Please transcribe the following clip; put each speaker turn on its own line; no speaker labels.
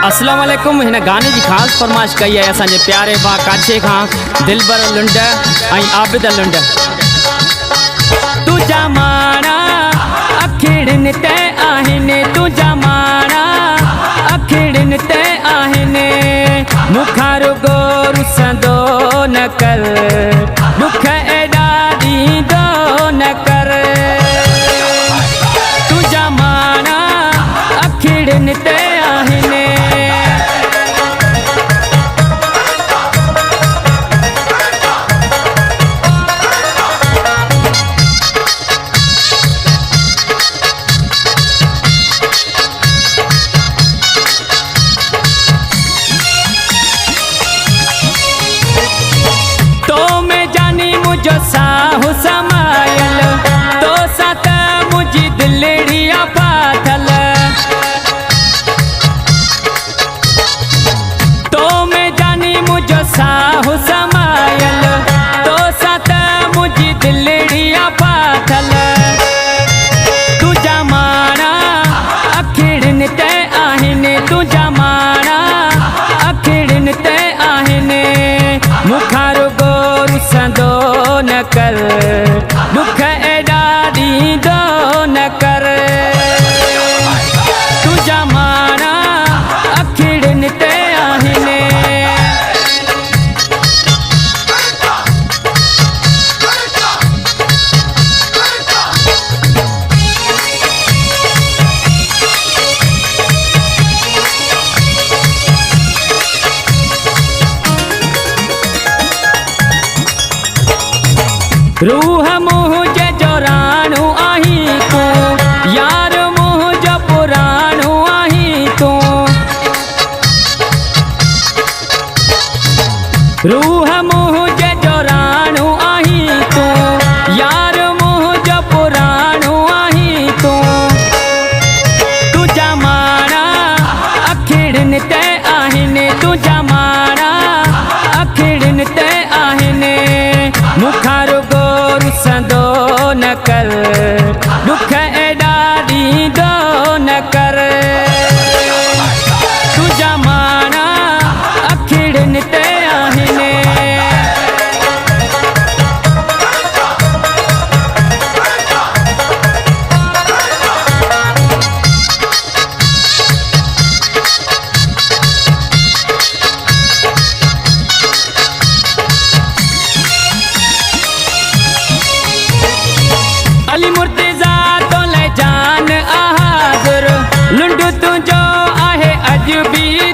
अस्सलाम वालेकुम। हिन गाने की खास फरमाइश कई है असांजे प्यारे भा काछे खां दिलबर लुंड ऐं आबिद लुंड। तुझा माणा अखिड़िन ते आहिनि, तुझा माणा अखिड़िन ते आहिनि, मुखां रुगो रुसंदो न कर, दुख एॾा ॾींदो न कर। तुझा माणा अखिड़िन ते आहिनि। जो साहु समायल तो साथ मुझी दिलड़िया पाथल, तो मैं जानी मुझो साहु समायल तो साथ मुझी दिलड़िया पाथल। तुझा माणा अखिड़िन ते आहिनि, तुझा माणा अखिड़िन ते आहिनि, मुखां रुगो रुसंदो न कर, दुख एॾा ॾींदो न कर। तुझा माणा अखिड़िन ते आहिनि। रूह मुझे जो राणू आही तू, यार मुझो पुराणू आही तू। रूह मुझे जो राणू आही तू, यार मुझो पुराणू आही तू। तुझा माणा अखिड़िन ते आहिनि, तुझा माणा अखिड़िन ते आहिनि, मुखां रुगो रुसंदो न कर, दुख एॾा ॾींदो न कर। तुझा माणा अखिड़िन ते आहिनि। अली मुर्तज़ा तो ले जान आहाज़ुर, लुंड तुझो आहे अज भी